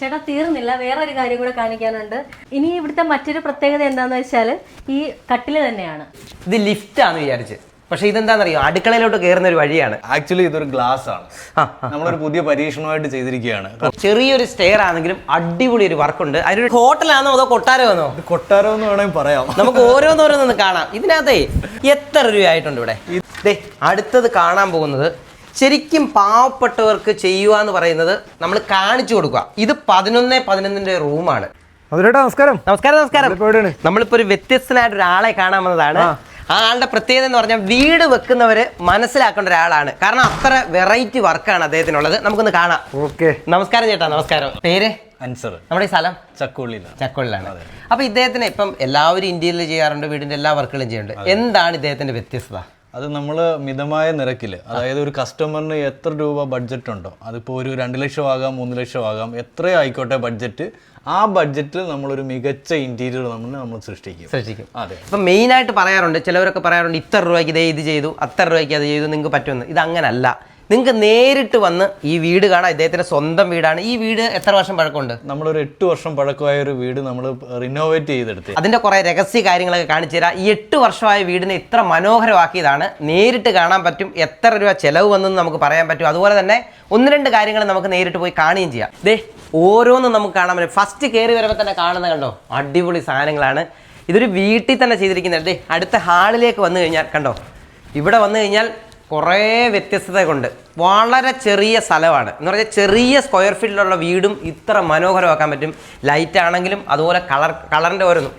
ചേട്ടാ തീർന്നില്ല, വേറൊരു കാര്യം കൂടെ കാണിക്കാനുണ്ട്. ഇനി ഇവിടുത്തെ മറ്റൊരു പ്രത്യേകത എന്താന്ന് വെച്ചാൽ ഈ കട്ടില് തന്നെയാണ്. ഇത് ലിഫ്റ്റ് ആണെന്ന് വിചാരിച്ച്, പക്ഷെ ഇതെന്താണെന്നറിയോ, അടുക്കളയിലോട്ട് കയറുന്ന ഒരു വഴിയാണ്. ആക്ച്വലി ഇതൊരു ഗ്ലാസ് ആണ്. നമ്മളൊരു പുതിയ പരീക്ഷണമായിട്ട് ചെയ്തിരിക്കുകയാണ്. ചെറിയൊരു സ്റ്റെയർ ആണെങ്കിലും അടിപൊളി ഒരു വർക്കുണ്ട്. അതിനൊരു ഹോട്ടലാണോ അതോ കൊട്ടാരമാണോ? കൊട്ടാരം എന്ന് വേണമെങ്കിൽ പറയാം. നമുക്ക് ഓരോന്നോരോന്ന് കാണാം. ഇതിനകത്തേ എത്ര രൂപയായിട്ടുണ്ട് ഇവിടെ? അടുത്തത് കാണാൻ പോകുന്നത് ശരിക്കും പാവപ്പെട്ടവർക്ക് ചെയ്യുക എന്ന് പറയുന്നത് നമ്മൾ കാണിച്ചു കൊടുക്കുക. ഇത് 11-11 റൂമാണ്. നമസ്കാരം. നമസ്കാരം. നമസ്കാരം. നമ്മളിപ്പോ ഒരു വ്യത്യസ്തനായിട്ട് ഒരാളെ കാണാൻ വന്നതാണ്. ആ ആളുടെ പ്രത്യേകത എന്ന് പറഞ്ഞാൽ വീട് വെക്കുന്നവര് മനസ്സിലാക്കേണ്ട ഒരാളാണ്. കാരണം അത്ര വെറൈറ്റി വർക്കാണ് അദ്ദേഹത്തിനുള്ളത്. നമുക്കൊന്ന് കാണാം. ഓക്കെ. നമസ്കാരം ചേട്ടാ. നമസ്കാരം. പേര്? അൻസർ. നമ്മുടെ ഈ സ്ഥലം ചക്കുള്ളിലാണ്. അപ്പൊ ഇദ്ദേഹത്തിന് ഇപ്പം എല്ലാവരും ഇന്ത്യയിൽ ചെയ്യാറുണ്ട്, വീടിന്റെ എല്ലാ വർക്കുകളും ചെയ്യുന്നുണ്ട്. എന്താണ് ഇദ്ദേഹത്തിന്റെ വ്യത്യസ്തത? അത് നമ്മൾ മിതമായ നിരക്കിൽ, അതായത് ഒരു കസ്റ്റമറിന് എത്ര രൂപ ബഡ്ജറ്റ് ഉണ്ടോ, അതിപ്പോൾ ഒരു 2 ലക്ഷം ആകാം, 3 ലക്ഷം ആകാം, എത്രയോ ആയിക്കോട്ടെ ബഡ്ജറ്റ്, ആ ബഡ്ജറ്റിൽ നമ്മളൊരു മികച്ച ഇന്റീരിയർ നമ്മൾ സൃഷ്ടിക്കും. അതെ. ഇപ്പം മെയിനായിട്ട് പറയാറുണ്ട്, ചിലവരൊക്കെ പറയാറുണ്ട് ഇത്ര രൂപയ്ക്ക് ഇത് ചെയ്തു, അത്ര രൂപയ്ക്ക് അത് ചെയ്തു, നിങ്ങൾക്ക് പറ്റുമെന്ന്. ഇത് അങ്ങനല്ല. നിങ്ങൾക്ക് നേരിട്ട് വന്ന് ഈ വീട് കാണാം. ഇദ്ദേഹത്തിന്റെ സ്വന്തം വീടാണ്. ഈ വീട് എത്ര വർഷം പഴക്കമുണ്ട്? നമ്മളൊരു 8 വർഷം പഴക്കമായ ഒരു വീട് നമ്മൾ റിനോവേറ്റ് ചെയ്തെടുത്ത് അതിന്റെ കുറെ രഹസ്യ കാര്യങ്ങളൊക്കെ കാണിച്ചു തരാം. ഈ 8 വർഷമായ വീടിനെ ഇത്ര മനോഹരമാക്കിയതാണ്. നേരിട്ട് കാണാൻ പറ്റും. എത്ര രൂപ ചെലവ് വന്നെന്ന് നമുക്ക് പറയാൻ പറ്റും. അതുപോലെ തന്നെ 1-2 കാര്യങ്ങൾ നമുക്ക് നേരിട്ട് പോയി കാണുകയും ചെയ്യാം. ഓരോന്നും നമുക്ക് കാണാൻ പറ്റും. ഫസ്റ്റ് കയറി വരുമ്പോൾ തന്നെ കാണുന്നത് കണ്ടോ, അടിപൊളി സാധനങ്ങളാണ്. ഇതൊരു വീട്ടിൽ തന്നെ ചെയ്തിരിക്കുന്നത്. അടുത്ത ഹാളിലേക്ക് വന്നു കഴിഞ്ഞാൽ കണ്ടോ, ഇവിടെ വന്നു കഴിഞ്ഞാൽ കുറേ വ്യത്യസ്തത കൊണ്ട് വളരെ ചെറിയ സ്ഥലമാണ് എന്ന് പറഞ്ഞാൽ ചെറിയ സ്ക്വയർ ഫീറ്റിലുള്ള വീടും ഇത്ര മനോഹരമാക്കാൻ പറ്റും. ലൈറ്റ് ആണെങ്കിലും അതുപോലെ കളറിൻ്റെ ഓരോന്നും.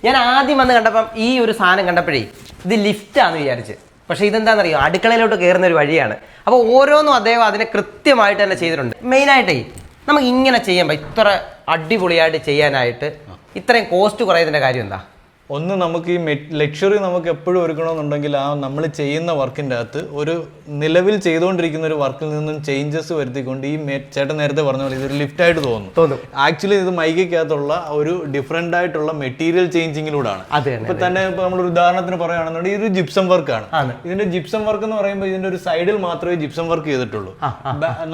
ഞാൻ ആദ്യം വന്ന് കണ്ടപ്പം ഈ ഒരു സാധനം കണ്ടപ്പോഴേ ഇത് ലിഫ്റ്റാണെന്ന് വിചാരിച്ച്, പക്ഷേ ഇതെന്താണെന്നറിയോ, അടുക്കളയിലോട്ട് കയറുന്ന ഒരു വഴിയാണ്. അപ്പോൾ ഓരോന്നും അദ്ദേഹം അതിനെ കൃത്യമായിട്ട് തന്നെ ചെയ്തിട്ടുണ്ട്. മെയിനായിട്ടേ നമുക്ക് ഇങ്ങനെ ചെയ്യാൻ പറ്റും. ഇത്ര അടിപൊളിയായിട്ട് ചെയ്യാനായിട്ട് ഇത്രയും കോസ്റ്റ് കുറയുന്നതിൻ്റെ കാര്യം എന്താ? ഒന്ന്, നമുക്ക് ഈ ലക്ഷറി നമുക്ക് എപ്പോഴും ഒരുക്കണമെന്നുണ്ടെങ്കിൽ ആ നമ്മൾ ചെയ്യുന്ന വർക്കിൻ്റെ അകത്ത് ഒരു നിലവിൽ ചെയ്തുകൊണ്ടിരിക്കുന്ന ഒരു വർക്കിൽ നിന്നും ചേഞ്ചസ് വരുത്തിക്കൊണ്ട് ഈ ചേട്ടൻ നേരത്തെ പറഞ്ഞ പോലെ ഇതൊരു ലിഫ്റ്റായിട്ട് തോന്നും. ആക്ച്വലി ഇത് മൈക്കകത്തുള്ള ഒരു ഡിഫറെൻ്റ് ആയിട്ടുള്ള മെറ്റീരിയൽ ചേഞ്ചിങ്ങിലൂടെയാണ്. ഇപ്പൊ തന്നെ ഇപ്പൊ നമ്മളൊരു ഉദാഹരണത്തിന് പറയുകയാണെന്നുണ്ടെങ്കിൽ ഇത് ജിപ്സം വർക്കാണ്. ഇതിന്റെ ജിപ്സം വർക്ക് എന്ന് പറയുമ്പോൾ ഇതിന്റെ ഒരു സൈഡിൽ മാത്രമേ ജിപ്സം വർക്ക് ചെയ്തിട്ടുള്ളൂ.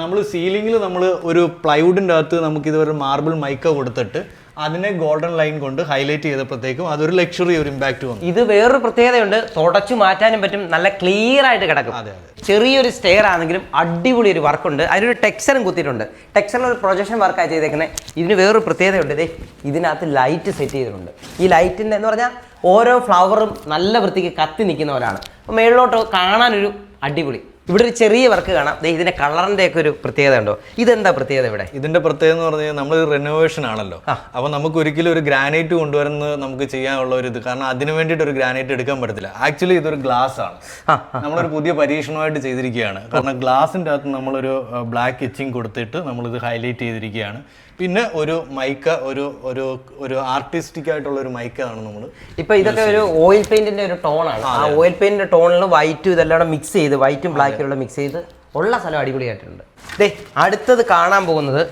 നമ്മൾ സീലിംഗിൽ നമ്മൾ ഒരു പ്ലൈവുഡിന്റെ അകത്ത് നമുക്ക് ഇതുവരെ മാർബിൾ മൈക്ക കൊടുത്തിട്ട് അതിനെ ഗോൾഡൻ ലൈൻ കൊണ്ട് ഹൈലൈറ്റ് ചെയ്തപ്പോഴത്തേക്കും അതൊരു ലക്ഷറി ഒരു ഇമ്പാക്ട് വന്നു. ഇത് വേറൊരു പ്രത്യേകതയുണ്ട്, തുടച്ചു മാറ്റാനും പറ്റും, നല്ല ക്ലിയർ ആയിട്ട് കിടക്കും. ചെറിയൊരു സ്റ്റെയർ ആണെങ്കിലും അടിപൊളി ഒരു വർക്കുണ്ട്. അതിനൊരു ടെക്സ്ചറും കുത്തിയിട്ടുണ്ട്. ടെക്സ്ചറിൽ ഒരു പ്രൊജക്ഷൻ വർക്കാണ് ചെയ്തേക്കുന്നത്. ഇതിന് വേറൊരു പ്രത്യേകതയുണ്ട്. ഇതിനകത്ത് ലൈറ്റ് സെറ്റ് ചെയ്തിട്ടുണ്ട്. ഈ ലൈറ്റിൻ്റെ എന്ന് പറഞ്ഞാൽ ഓരോ ഫ്ലവറും നല്ല വൃത്തിക്ക് കത്തി നിൽക്കുന്നവരാണ്. അപ്പോൾ മേളിലോട്ട് കാണാനൊരു അടിപൊളി. ഇവിടെ ഒരു ചെറിയ വർക്ക് കാണാം. ഇതിന്റെ കളറിന്റെ ഒക്കെ ഒരു പ്രത്യേകത ഉണ്ടോ? ഇതെന്താ പ്രത്യേകത? ഇവിടെ ഇതിന്റെ പ്രത്യേകത എന്ന് പറഞ്ഞാൽ നമ്മൾ റിനോവേഷൻ ആണല്ലോ. അപ്പൊ നമുക്ക് ഒരിക്കലും ഒരു ഗ്രാനൈറ്റ് കൊണ്ടുവരുന്നത് നമുക്ക് ചെയ്യാനുള്ള ഒരു ഇത്, കാരണം അതിന് വേണ്ടിയിട്ട് ഒരു ഗ്രാനൈറ്റ് എടുക്കാൻ പറ്റത്തില്ല. ആക്ച്വലി ഇതൊരു ഗ്ലാസ് ആണ്. നമ്മളൊരു പുതിയ പരീക്ഷണമായിട്ട് ചെയ്തിരിക്കുകയാണ്. കാരണം ഗ്ലാസിന്റെ അകത്ത് നമ്മളൊരു ബ്ലാക്ക് എച്ചിങ് കൊടുത്തിട്ട് നമ്മളിത് ഹൈലൈറ്റ് ചെയ്തിരിക്കുകയാണ്. പിന്നെ ഒരു മൈക്ക, ഒരു ആർട്ടിസ്റ്റിക് ആയിട്ടുള്ള ഒരു മൈക്കാണ് നമ്മൾ. ഇപ്പൊ ഇതൊക്കെ ഒരു ഓയിൽ പെയിന്റിന്റെ ഒരു ടോണാണ്. ആ ഓയിൽ പെയിന്റിന്റെ ടോണിൽ വൈറ്റും ഇതെല്ലാം മിക്സ് ചെയ്ത്, വൈറ്റും ബ്ലാക്കും മിക്സ് ചെയ്ത് ഉള്ള സ്ഥലം അടിപൊളിയായിട്ടുണ്ട്. അടുത്തത് കാണാൻ പോകുന്നത്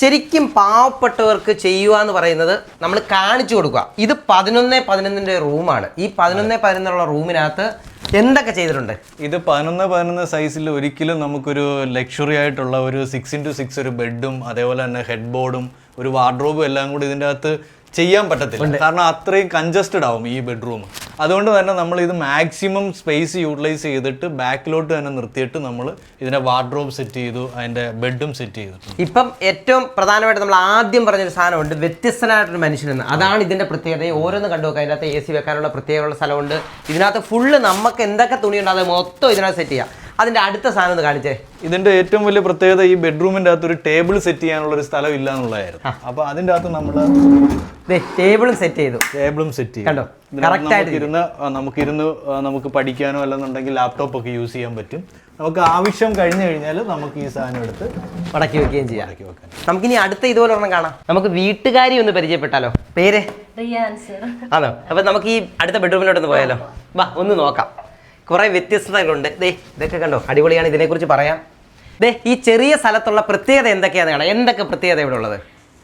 ശരിക്കും പാവപ്പെട്ടവർക്ക് ചെയ്യുക എന്ന് പറയുന്നത് നമ്മൾ കാണിച്ചു കൊടുക്കുക. ഇത് 11-11 റൂമാണ്. ഈ 11-11 റൂമിനകത്ത് എന്തൊക്കെ ചെയ്തിട്ടുണ്ട്? ഇത് 11-11 സൈസിൽ ഒരിക്കലും നമുക്കൊരു ലക്ഷറി ആയിട്ടുള്ള ഒരു 6x6 ഒരു ബെഡും അതേപോലെ തന്നെ ഹെഡ് ബോർഡും ഒരു വാർഡ്രോബും എല്ലാം കൂടി ഇതിൻ്റെ അകത്ത് ചെയ്യാൻ പറ്റത്തില്ല. കാരണം അത്രയും കൺജസ്റ്റഡ് ആവും ഈ ബെഡ്റൂം. അതുകൊണ്ട് തന്നെ നമ്മൾ ഇത് മാക്സിമം സ്പേസ് യൂട്ടിലൈസ് ചെയ്തിട്ട് ബാക്കിലോട്ട് തന്നെ നിർത്തിയിട്ട് നമ്മൾ ഇതിന്റെ വാർഡ്രോബ് സെറ്റ് ചെയ്തു, അതിന്റെ ബെഡും സെറ്റ് ചെയ്തു. ഇപ്പം ഏറ്റവും പ്രധാനമായിട്ട് നമ്മൾ ആദ്യം പറഞ്ഞൊരു സാധനമുണ്ട്, വ്യത്യസ്തനായിട്ടൊരു മനുഷ്യനെന്ന്. അതാണ് ഇതിന്റെ പ്രത്യേകത. ഓരോന്ന് കണ്ടു നോക്കുക. അതിനകത്ത് AC വെക്കാനുള്ള പ്രത്യേകമുള്ള സ്ഥലമുണ്ട്. ഇതിനകത്ത് ഫുള്ള് നമുക്ക് എന്തൊക്കെ തുണിയുണ്ടോ അത് മൊത്തം ഇതിനകത്ത് സെറ്റ് ചെയ്യാം. അതിന്റെ അടുത്ത സാധനം ഒന്ന് കാണിച്ചേ. ഇതിന്റെ ഏറ്റവും വലിയ പ്രത്യേകത ഈ ബെഡ്റൂമിന്റെ അകത്ത് ഒരു ടേബിൾ സെറ്റ് ചെയ്യാനുള്ള ഒരു സ്ഥലം ഇല്ല എന്നുള്ളതായിരുന്നു. അപ്പൊ അതിന്റെ അകത്ത് നമ്മൾ ടേബിളും സെറ്റ് ചെയ്തു. ടേബിളും സെറ്റ് ചെയ്തു. നമുക്ക് പഠിക്കാനോ അല്ലെന്നുണ്ടെങ്കിൽ ലാപ്ടോപ്പ് ഒക്കെ യൂസ് ചെയ്യാൻ പറ്റും. നമുക്ക് ആവശ്യം കഴിഞ്ഞു കഴിഞ്ഞാൽ നമുക്ക് ഈ സാധനം എടുത്ത് മടക്കി വെക്കുകയും ചെയ്യാം. നമുക്കിനി അടുത്ത ഇതുപോലെ ഒരെണ്ണം കാണാം. നമുക്ക് വീട്ടുകാരി ഒന്ന് പരിചയപ്പെട്ടാലോ? പേര്? ആണോ? അപ്പൊ നമുക്ക് ഈ അടുത്ത ബെഡ്റൂമിലോട്ടൊന്ന് പോയാലോ? വാ, ഒന്ന് നോക്കാം. കുറെ വ്യത്യസ്തതകളുണ്ട്. ഇതൊക്കെ കണ്ടോ, അടിപൊളിയാണ്. ഇതിനെക്കുറിച്ച് പറയാം. ഈ ചെറിയ സ്ഥലത്തുള്ള പ്രത്യേകത എന്തൊക്കെയാണെന്ന് കാണാം. എന്തൊക്കെ പ്രത്യേകത ഇവിടെ ഉള്ളത്?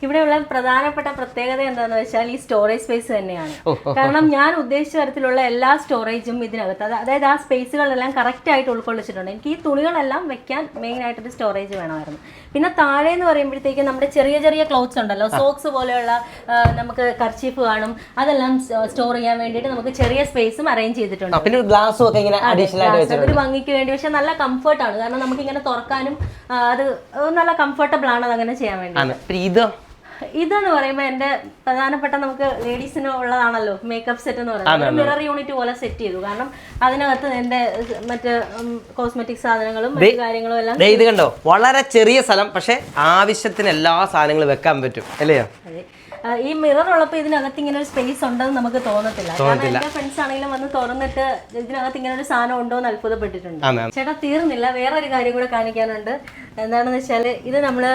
ഇവിടെയുള്ള പ്രധാനപ്പെട്ട പ്രത്യേകത എന്താണെന്ന് വെച്ചാൽ ഈ സ്റ്റോറേജ് സ്പേസ് തന്നെയാണ്. കാരണം ഞാൻ ഉദ്ദേശിച്ച തരത്തിലുള്ള എല്ലാ സ്റ്റോറേജും ഇതിനകത്ത്, അതായത് ആ സ്പേസുകളെല്ലാം കറക്റ്റ് ആയിട്ട് ഉൾക്കൊള്ളിച്ചിട്ടുണ്ട്. എനിക്ക് ഈ തുണികളെല്ലാം വെക്കാൻ മെയിൻ ആയിട്ടൊരു സ്റ്റോറേജ് വേണമായിരുന്നു. പിന്നെ താഴെ എന്ന് പറയുമ്പോഴത്തേക്കും നമ്മുടെ ചെറിയ ചെറിയ ക്ലോത്ത്സ് ഉണ്ടല്ലോ, സോക്സ് പോലെയുള്ള നമുക്ക് കർച്ചീഫ് കാണും, അതെല്ലാം സ്റ്റോർ ചെയ്യാൻ വേണ്ടിയിട്ട് നമുക്ക് ചെറിയ സ്പേസും അറേഞ്ച് ചെയ്തിട്ടുണ്ട്. പിന്നെ ഗ്ലാസും ഒക്കെ ഇങ്ങനെ അഡീഷണൽ ആയിട്ട് വെച്ചിട്ടുണ്ട്. ഒരു ഭംഗിക്ക് വേണ്ടി. പക്ഷെ നല്ല കംഫർട്ടാണ്, കാരണം നമുക്ക് ഇങ്ങനെ തുറക്കാനും അത് നല്ല കംഫർട്ടബിൾ ആണ് അതങ്ങനെ ചെയ്യാൻ വേണ്ടി. ഇതെന്ന് പറയുമ്പോൾ എൻ്റെ പ്രധാനപ്പെട്ട നമുക്ക് ലേഡീസിന് ഉള്ളതാണല്ലോ മേക്കപ്പ് സെറ്റ് എന്ന് പറയുന്നത്. മിറർ യൂണിറ്റ് പോലെ സെറ്റ് ചെയ്തു, കാരണം അതിനകത്ത് എൻ്റെ മറ്റ് കോസ്മെറ്റിക് സാധനങ്ങളും മറ്റു കാര്യങ്ങളും എല്ലാം. ഇത് കണ്ടോ, വളരെ ചെറിയ സ്ഥലം, പക്ഷെ ആവശ്യത്തിന് എല്ലാ സാധനങ്ങളും വെക്കാൻ പറ്റും അല്ലയോ. ഈ മിറർ ഉള്ളപ്പോൾ ഇതിനകത്ത് ഇങ്ങനെ ഒരു സ്പേസ് ഉണ്ടെന്ന് നമുക്ക് തോന്നത്തില്ല. കാരണം എന്റെ ഫ്രണ്ട്സ് ആണെങ്കിലും വന്ന് തുറന്നിട്ട് ഇതിനകത്ത് ഇങ്ങനെ ഒരു സാധനം ഉണ്ടോ എന്ന് അത്ഭുതപ്പെട്ടിട്ടുണ്ട്. ചേട്ടാ തീർന്നില്ല, വേറെ ഒരു കാര്യം കൂടെ കാണിക്കാനുണ്ട്. എന്താണെന്ന് വെച്ചാൽ ഇത് നമ്മള്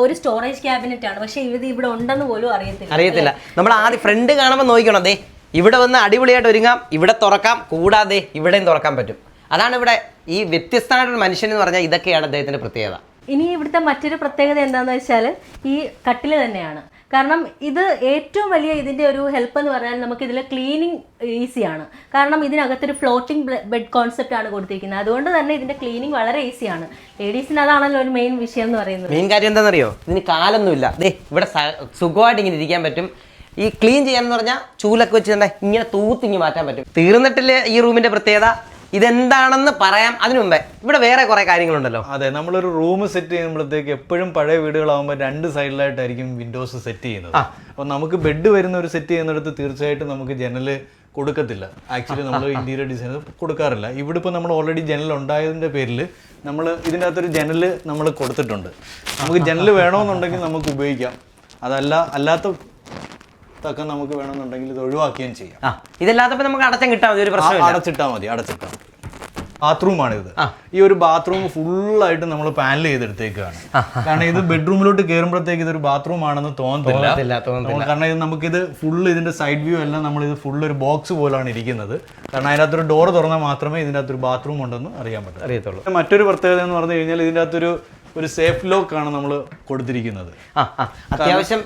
ഒരു സ്റ്റോറേജ് ക്യാബിനറ്റ് ആണ്, പക്ഷെ ഇത് ഇവിടെ ഉണ്ടെന്ന് പോലും അറിയത്തില്ല. നമ്മൾ ആദ്യം ഫ്രണ്ട് കാണുമ്പോൾ നോക്കണം, അതെ ഇവിടെ വന്ന് അടിപൊളിയായിട്ട് ഒരുങ്ങാം, ഇവിടെ തുറക്കാം, കൂടാതെ ഇവിടെയും തുറക്കാൻ പറ്റും. അതാണ് ഇവിടെ ഈ വ്യത്യസ്തമായിട്ടൊരു മനുഷ്യൻ എന്ന് പറഞ്ഞാൽ ഇതൊക്കെയാണ് അദ്ദേഹത്തിന്റെ പ്രത്യേകത. ഇനി ഇവിടുത്തെ മറ്റൊരു പ്രത്യേകത എന്താണെന്ന് വെച്ചാൽ ഈ കട്ടില് തന്നെയാണ്. കാരണം ഇത് ഏറ്റവും വലിയ ഇതിൻ്റെ ഒരു ഹെൽപ്പ് എന്ന് പറഞ്ഞാൽ നമുക്ക് ഇതിൽ ക്ലീനിങ് ഈസിയാണ്. കാരണം ഇതിനകത്തൊരു ഫ്ലോട്ടിംഗ് ബെഡ് കോൺസെപ്റ്റ് ആണ് കൊടുത്തിരിക്കുന്നത്. അതുകൊണ്ട് തന്നെ ഇതിൻ്റെ ക്ലീനിങ് വളരെ ഈസിയാണ്. ലേഡീസിന് അതാണല്ലോ ഒരു മെയിൻ വിഷയം എന്ന് പറയുന്നത്. മെയിൻ കാര്യം എന്താണെന്നറിയോ, ഇതിന് കാലൊന്നുമില്ല. ഇവിടെ സുഖമായിട്ട് ഇങ്ങനെ ഇരിക്കാൻ പറ്റും. ഈ ക്ലീൻ ചെയ്യാന്ന് പറഞ്ഞാൽ ചൂലൊക്കെ വെച്ച് തന്നെ ഇങ്ങനെ തൂത്തിങ്ങി മാറ്റാൻ പറ്റും. തീർന്നിട്ടില്ല ഈ റൂമിന്റെ പ്രത്യേകത. ഇതെന്താണെന്ന് പറയാം അതിനു മുമ്പേ ഇവിടെ വേറെ കുറെ കാര്യങ്ങളുണ്ടല്ലോ. അതെ, നമ്മളൊരു റൂം സെറ്റ് ചെയ്യുമ്പോഴത്തേക്ക് എപ്പോഴും പഴയ വീടുകളാകുമ്പോൾ രണ്ട് സൈഡിലായിട്ടായിരിക്കും വിൻഡോസ് സെറ്റ് ചെയ്യുന്നത്. അപ്പോൾ നമുക്ക് ബെഡ് വരുന്ന ഒരു സെറ്റ് ചെയ്യുന്നിടത്ത് തീർച്ചയായിട്ടും നമുക്ക് ജനല് കൊടുക്കത്തില്ല. ആക്ച്വലി നമ്മൾ ഇന്റീരിയർ ഡിസൈനർ കൊടുക്കാറില്ല. ഇവിടെ ഇപ്പോൾ നമ്മൾ ഓൾറെഡി ജനൽ ഉണ്ടായതിൻ്റെ പേരിൽ നമ്മൾ ഇതിൻ്റെ അകത്തൊരു ജനല് നമ്മൾ കൊടുത്തിട്ടുണ്ട്. നമുക്ക് ജനല് വേണമെന്നുണ്ടെങ്കിൽ നമുക്ക് ഉപയോഗിക്കാം, അല്ലാത്ത ഒക്കെ നമുക്ക് വേണമെന്നുണ്ടെങ്കിൽ ഇത് ഒഴിവാക്കുകയും ചെയ്യാം. ഇതല്ലാത്തപ്പോൾ നമുക്ക് അടച്ചാൽ കിട്ടാൻ മതി, ഒരു പ്രശ്നം അടച്ചിട്ടാൽ മതി. ബാത്റൂമാണ് ഇത്. ഈ ഒരു ബാത്റൂം ഫുള്ളായിട്ട് നമ്മൾ പാനൽ ചെയ്തെടുത്തേക്കാണ്. കാരണം ഇത് ബെഡ്റൂമിലോട്ട് കയറുമ്പോഴത്തേക്ക് ഇതൊരു ബാത്റൂം ആണെന്ന് തോന്നത്തില്ല. കാരണം ഇത് നമുക്കിത് ഫുള്ള് ഇതിന്റെ സൈഡ് വ്യൂ എല്ലാം നമ്മൾ ഇത് ഫുള്ള് ഒരു ബോക്സ് പോലാണ് ഇരിക്കുന്നത്. കാരണം അതിനകത്തൊരു ഡോർ തുറന്നാൽ മാത്രമേ ഇതിൻ്റെ അകത്തൊരു ബാത്റൂം ഉണ്ടെന്ന് അറിയത്തുള്ളൂ. മറ്റൊരു പ്രത്യേകത എന്ന് പറഞ്ഞു കഴിഞ്ഞാൽ ഇതിൻ്റെ അകത്തൊരു സേഫ് ലോക്ക് ആണ് നമ്മൾ കൊടുത്തിരിക്കുന്നത്. അത്യാവശ്യം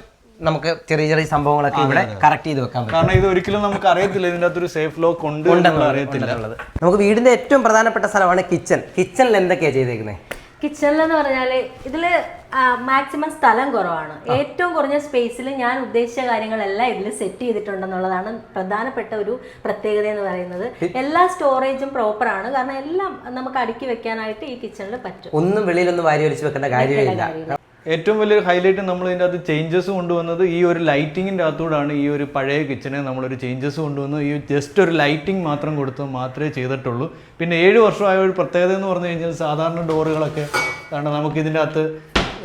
നമുക്ക് ചെറിയ ചെറിയ സംഭവങ്ങളൊക്കെ ഇവിടെ കറക്റ്റ് ചെയ്ത് വെക്കാൻ പറ്റും. കാരണം ഇത് ഒരിക്കലും നമുക്ക് അറിയത്തില്ല ഇതിൻ്റെ അകത്തൊരു സേഫ് ലോക്ക് ഉണ്ടെന്ന് അറിയത്തില്ല. നമുക്ക് വീടിന്റെ ഏറ്റവും പ്രധാനപ്പെട്ട സ്ഥലമാണ് കിച്ചൺ. കിച്ചണിൽ എന്തൊക്കെയാണ് ചെയ്തേക്കുന്നത്? കിച്ചണിലെന്ന് പറഞ്ഞാൽ ഇതിൽ മാക്സിമം സ്ഥലം കുറവാണ്. ഏറ്റവും കുറഞ്ഞ സ്പേസിൽ ഞാൻ ഉദ്ദേശിച്ച കാര്യങ്ങളെല്ലാം ഇതിൽ സെറ്റ് ചെയ്തിട്ടുണ്ടെന്നുള്ളതാണ് പ്രധാനപ്പെട്ട ഒരു പ്രത്യേകത എന്ന് പറയുന്നത്. എല്ലാ സ്റ്റോറേജും പ്രോപ്പർ ആണ്, കാരണം എല്ലാം നമുക്ക് അടുക്കി വെക്കാനായിട്ട് ഈ കിച്ചണിൽ പറ്റും. ഒന്നും വെളിയിലൊന്നും വാരി വലിച്ചു വെക്കേണ്ട കാര്യമില്ല. ഏറ്റവും വലിയൊരു ഹൈലൈറ്റ് നമ്മൾ ഇതിൻ്റെ അകത്ത് ചേഞ്ചസ് കൊണ്ടുവന്നത് ഈ ഒരു ലൈറ്റിങ്ങിൻ്റെ അകത്തൂടാണ്. ഈ ഒരു പഴയ കിച്ചനെ നമ്മളൊരു ചേഞ്ചസ് കൊണ്ടുവന്ന് ഈ ജസ്റ്റ് ഒരു ലൈറ്റിംഗ് മാത്രം കൊടുത്ത് മാത്രമേ ചെയ്തിട്ടുള്ളൂ. പിന്നെ 7 വർഷമായ ഒരു പ്രത്യേകത എന്ന് പറഞ്ഞു കഴിഞ്ഞാൽ സാധാരണ ഡോറുകളൊക്കെ കാരണം നമുക്ക് ഇതിൻ്റെ അകത്ത്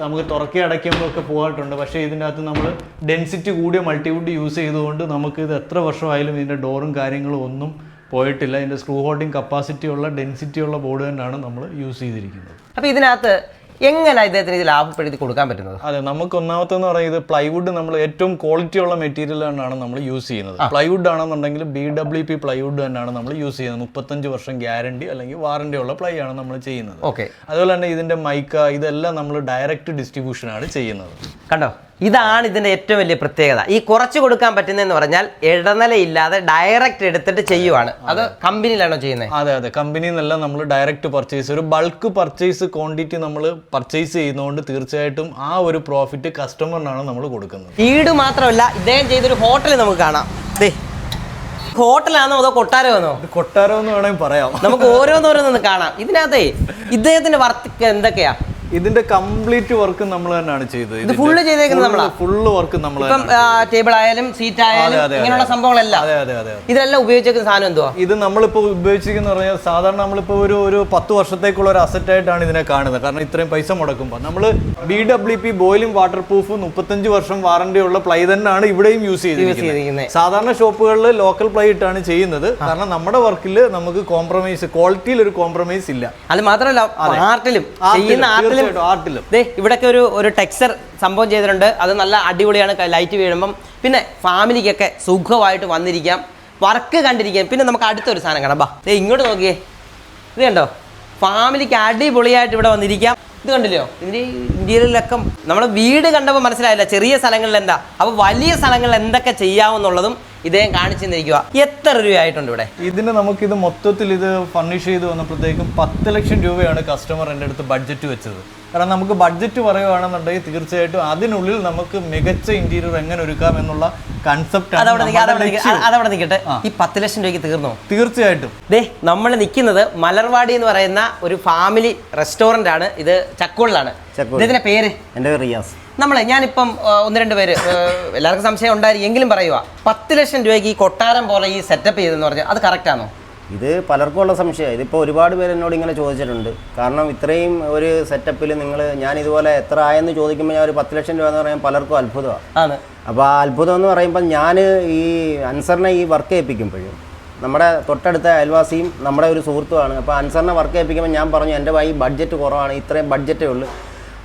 നമുക്ക് തുറക്കി അടയ്ക്കുമ്പോൾ ഒക്കെ പോകാറുണ്ട്. പക്ഷേ ഇതിൻ്റെ അകത്ത് നമ്മൾ ഡെൻസിറ്റി കൂടിയ മൾട്ടിവുഡ് യൂസ് ചെയ്തുകൊണ്ട് നമുക്ക് ഇത് എത്ര വർഷമായാലും ഇതിൻ്റെ ഡോറും കാര്യങ്ങളും ഒന്നും പോയിട്ടില്ല. ഇതിൻ്റെ സ്ക്രൂ ഹോൾഡിംഗ് കപ്പാസിറ്റി ഉള്ള ഡെൻസിറ്റി ഉള്ള ബോർഡ് തന്നെയാണ് നമ്മൾ യൂസ് ചെയ്തിരിക്കുന്നത്. അപ്പോൾ ഇതിനകത്ത് എങ്ങനെ ഇദ്ദേഹത്തിന് ഇത് ലാഭപ്പെടുത്തി കൊടുക്കാൻ പറ്റുന്നത്? അതെ, നമുക്ക് ഒന്നാമത്തെന്ന് പറയുന്നത് പ്ലൈവുഡ് നമ്മൾ ഏറ്റവും ക്വാളിറ്റി ഉള്ള മെറ്റീരിയൽ തന്നെയാണ് നമ്മൾ യൂസ് ചെയ്യുന്നത്. പ്ലൈവുഡ് ആണെന്നുണ്ടെങ്കിൽ BWP പ്ലൈവുഡ് തന്നെയാണ് നമ്മൾ യൂസ് ചെയ്യുന്നത്. 35 വർഷം ഗ്യാരണ്ടി അല്ലെങ്കിൽ വാറണ്ടി ഉള്ള പ്ലൈ ആണ് നമ്മൾ ചെയ്യുന്നത്. ഓക്കെ. അതുപോലെ തന്നെ ഇതിന്റെ മൈക്ക ഇതെല്ലാം നമ്മൾ ഡയറക്റ്റ് ഡിസ്ട്രിബ്യൂഷനാണ് ചെയ്യുന്നത്. കണ്ടോ, ഇതാണ് ഇതിന്റെ ഏറ്റവും വലിയ പ്രത്യേകത. ഈ കുറച്ച് കൊടുക്കാൻ പറ്റുന്നതെന്ന് പറഞ്ഞാൽ ഇടനിലയില്ലാതെ ഡയറക്റ്റ് എടുത്തിട്ട് ചെയ്യുവാണ്. അത് കമ്പനിയിലാണോ ചെയ്യുന്നത്? അതെ അതെ, കമ്പനിയിൽ നിന്നെല്ലാം നമ്മൾ ഡയറക്റ്റ് പർച്ചേസ്, ഒരു ബൾക്ക് പർച്ചേസ് ക്വാണ്ടിറ്റി നമ്മൾ പർച്ചേസ് ചെയ്യുന്നതുകൊണ്ട് തീർച്ചയായിട്ടും ആ ഒരു പ്രോഫിറ്റ് കസ്റ്റമറിനാണ് നമ്മൾ കൊടുക്കുന്നത്. വീട് മാത്രമല്ല, ഇദ്ദേഹം ചെയ്തൊരു ഹോട്ടൽ നമുക്ക് കാണാം. ഹോട്ടലാണോ അതോ കൊട്ടാരമാണോ? കൊട്ടാരം എന്ന് വേണമെങ്കിൽ പറയാം. നമുക്ക് ഓരോന്നോരോന്ന് കാണാം. ഇതിനകത്തെ ഇദ്ദേഹത്തിന്റെ വർക്ക് എന്തൊക്കെയാ? ഇതിന്റെ കംപ്ലീറ്റ് വർക്ക് നമ്മൾ തന്നെയാണ് ചെയ്തത്. ഇത് ഫുള്ള് ചെയ്തേക്കുന്നത് നമ്മളാ. ഫുള്ള് വർക്ക് നമ്മൾ ടേബിൾ ആയാലും സീറ്റ് ആയാലും ഇങ്ങനെയുള്ള സംഭവങ്ങളെല്ലാം ഇതെല്ലാം ഉപയോഗിച്ചേക്കുന്ന സാധനം എന്തുവാ? ഇത് നമ്മളിപ്പോ ഉപയോഗിച്ചിരിക്കുന്ന പറഞ്ഞാൽ സാധാരണ നമ്മളിപ്പോ ഒരു 10 വർഷത്തേക്കുള്ള ഒരു അസറ്റ് ആയിട്ടാണ് ഇതിനെ കാണുന്നത്. കാരണം ഇത്രയും പൈസ മുടക്കുമ്പോൾ നമ്മൾ BWP ബോയിലിംഗ് വാട്ടർ പ്രൂഫ് 35 വർഷം വാറണ്ടി ഉള്ള പ്ലൈ തന്നെയാണ് ഇവിടെയും യൂസ് ചെയ്തിരിക്കുന്നത്. സാധാരണ ഷോപ്പുകളിൽ ലോക്കൽ പ്ലൈ ഇട്ടാണ് ചെയ്യുന്നത്. കാരണം നമ്മുടെ വർക്കിൽ നമുക്ക് കോംപ്രമൈസ്, ക്വാളിറ്റിയിൽ ഒരു കോംപ്രമൈസ് ഇല്ല. അത് മാത്രമല്ല ആർട്ടിലും ഇവിടൊക്കെ ഒരു ടെക്സ്ചർ സംഭവം ചെയ്തിട്ടുണ്ട്. അത് നല്ല അടിപൊളിയാണ് ലൈറ്റ് വീഴുമ്പം. പിന്നെ ഫാമിലിക്കൊക്കെ സുഖമായിട്ട് വന്നിരിക്കാം, വർക്ക് കണ്ടിരിക്കാം. പിന്നെ നമുക്ക് അടുത്തൊരു സാധനം കാണാം. ഇങ്ങോട്ട് നോക്കിയേ, ഇത് കണ്ടോ, ഫാമിലിക്ക് അടിപൊളിയായിട്ട് ഇവിടെ വന്നിരിക്കാം. ഇത് കണ്ടില്ലയോ, ഇതിന് ഇന്ത്യയിലൊക്കെ നമ്മൾ വീട് കണ്ടപ്പോൾ മനസ്സിലായില്ല ചെറിയ സ്ഥലങ്ങളിൽ എന്താ, അപ്പോൾ വലിയ സ്ഥലങ്ങളിൽ എന്തൊക്കെ ചെയ്യാമെന്നുള്ളതും ഇദ്ദേഹം കാണിച്ചു തന്നിരിക്കുക. എത്ര രൂപയായിട്ടുണ്ട് ഇവിടെ? ഇതിന് നമുക്കിത് മൊത്തത്തിൽ ഇത് ഫർണിഷ് ചെയ്ത് വന്നപ്പോഴത്തേക്കും 10 ലക്ഷം രൂപയാണ് കസ്റ്റമർ എൻ്റെ അടുത്ത് ബഡ്ജറ്റ് വെച്ചത്. കാരണം നമുക്ക് ബഡ്ജറ്റ് പറയുകയാണെന്നുണ്ടെങ്കിൽ തീർച്ചയായിട്ടും അതിനുള്ളിൽ നമുക്ക് മികച്ച ഇന്റീരിയർ എങ്ങനെ ഒരുക്കാം എന്നുള്ള കൺസെപ്റ്റ് അതവിടെ നിൽക്കട്ടെ. ഈ 10 ലക്ഷം രൂപയ്ക്ക് തീർന്നോ? തീർച്ചയായിട്ടും. നമ്മൾ നിൽക്കുന്നത് മലർവാടി എന്ന് പറയുന്ന ഒരു ഫാമിലി റെസ്റ്റോറൻ്റ് ആണ്. ഇത് ചക്കോളിലാണ്. ഇതിന്റെ പേര്? എൻ്റെ പേര് റിയാസ്. ഞാനിപ്പം 1-2 പേര് എല്ലാവർക്കും സംശയം ഉണ്ടായിരിക്കും, എങ്കിലും പറയുക, 10 ലക്ഷം രൂപയ്ക്ക് ഈ കൊട്ടാരം പോലെ ഈ സെറ്റപ്പ് ചെയ്തെന്ന് പറഞ്ഞാൽ അത് കറക്റ്റ് ആണോ? ഇത് പലർക്കും ഉള്ള സംശയം. ഇതിപ്പോൾ ഒരുപാട് പേര് എന്നോട് ഇങ്ങനെ ചോദിച്ചിട്ടുണ്ട്. കാരണം ഇത്രയും ഒരു സെറ്റപ്പിൽ ഞാൻ ഇതുപോലെ എത്ര ആയെന്ന് ചോദിക്കുമ്പോൾ ഞാൻ ഒരു 10 ലക്ഷം രൂപ എന്ന് പറയാൻ പലർക്കും അത്ഭുതമാണ്. അപ്പോൾ ആ അത്ഭുതം എന്ന് പറയുമ്പോൾ ഞാൻ ഈ അൻസറിനെ ഈ വർക്ക് ഏൽപ്പിക്കുമ്പോഴും നമ്മുടെ തൊട്ടടുത്ത അയൽവാസിയും നമ്മുടെ ഒരു സുഹൃത്തുമാണ്. അപ്പോൾ അൻസറിനെ വർക്ക് ഏൽപ്പിക്കുമ്പോൾ ഞാൻ പറഞ്ഞു എൻ്റെ ഈ ബഡ്ജറ്റ് കുറവാണ്, ഇത്രയും ബഡ്ജറ്റേ ഉള്ളൂ.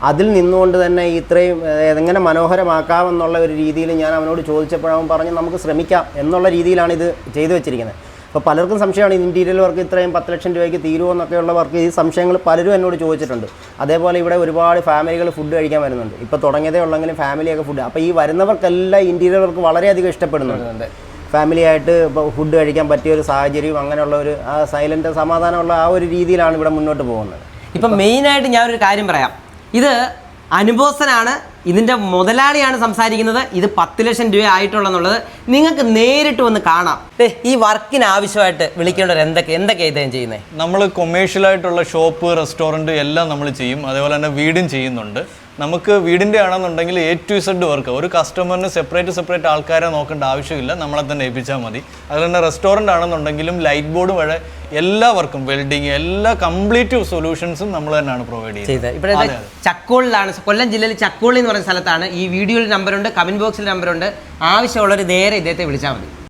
അതിൽ നിന്നുകൊണ്ട് തന്നെ ഇത്രയും എങ്ങനെ മനോഹരമാക്കാമെന്നുള്ള ഒരു രീതിയിൽ ഞാൻ അവനോട് ചോദിച്ചപ്പോഴവൻ പറഞ്ഞ് നമുക്ക് ശ്രമിക്കാം എന്നുള്ള രീതിയിലാണ് ഇത് ചെയ്തു വെച്ചിരിക്കുന്നത്. അപ്പോൾ പലർക്കും സംശയമാണ് ഇൻറ്റീരിയൽ വർക്ക് ഇത്രയും 10 ലക്ഷം രൂപയ്ക്ക് തീരുമോ എന്നൊക്കെയുള്ള വർക്ക്. ഈ സംശയങ്ങൾ പലരും എന്നോട് ചോദിച്ചിട്ടുണ്ട്. അതേപോലെ ഇവിടെ ഒരുപാട് ഫാമിലികൾ ഫുഡ് കഴിക്കാൻ വരുന്നുണ്ട്. ഇപ്പോൾ തുടങ്ങിയതേ ഉള്ളെങ്കിലും ഫാമിലിയൊക്കെ ഫുഡ്. അപ്പോൾ ഈ വരുന്നവർക്കെല്ലാം ഇൻറ്റീരിയർ വർക്ക് വളരെയധികം ഇഷ്ടപ്പെടുന്നുണ്ട്. ഫാമിലിയായിട്ട് ഇപ്പോൾ ഫുഡ് കഴിക്കാൻ പറ്റിയ ഒരു സാഹചര്യവും അങ്ങനെയുള്ള ഒരു ആ സൈലൻ്റ് സമാധാനമുള്ള ആ ഒരു രീതിയിലാണ് ഇവിടെ മുന്നോട്ട് പോകുന്നത്. ഇപ്പം മെയിനായിട്ട് ഞാനൊരു കാര്യം പറയാം. ഇത് അനുഭവസ്ഥനാണ്, ഇതിൻ്റെ മുതലാളിയാണ് സംസാരിക്കുന്നത്. ഇത് 10 ലക്ഷം രൂപ ആയിട്ടുള്ളതെന്നുള്ളത് നിങ്ങൾക്ക് നേരിട്ട് വന്ന് കാണാം. ഈ വർക്കിന് ആവശ്യമായിട്ട് വിളിക്കേണ്ടവർ എന്തൊക്കെയാണ് ഇദ്ദേഹം ചെയ്യുന്നത്? നമ്മൾ കൊമേഴ്ഷ്യലായിട്ടുള്ള ഷോപ്പ്, റെസ്റ്റോറൻറ്റ് എല്ലാം നമ്മൾ ചെയ്യും. അതേപോലെ തന്നെ വീടും ചെയ്യുന്നുണ്ട്. നമുക്ക് വീടിൻ്റെ ആണെന്നുണ്ടെങ്കിൽ A to Z വർക്ക്. ഒരു കസ്റ്റമറിന് സെപ്പറേറ്റ് ആൾക്കാരെ നോക്കേണ്ട ആവശ്യമില്ല, നമ്മളെ തന്നെ ഏൽപ്പിച്ചാൽ മതി. അതുപോലെ തന്നെ റെസ്റ്റോറൻറ്റ് ആണെന്നുണ്ടെങ്കിലും ലൈറ്റ് ബോർഡ് വരെ എല്ലാ വർക്കും, വെൽഡിങ്, എല്ലാ കംപ്ലീറ്റ് സൊല്യൂഷൻസും നമ്മൾ തന്നെയാണ് പ്രൊവൈഡ് ചെയ്യുന്നത്. ഇവിടെ ചക്കോളിലാണ്, കൊല്ലം ജില്ലയിൽ ചക്കോളി എന്ന് പറയുന്ന സ്ഥലത്താണ്. ഈ വീഡിയോയിൽ നമ്പറുണ്ട്, കമൻറ്റ് ബോക്സിൽ നമ്പറുണ്ട്. ആവശ്യമുള്ളവർ നേരെ ഇദ്ദേഹത്തെ വിളിച്ചാൽ മതി.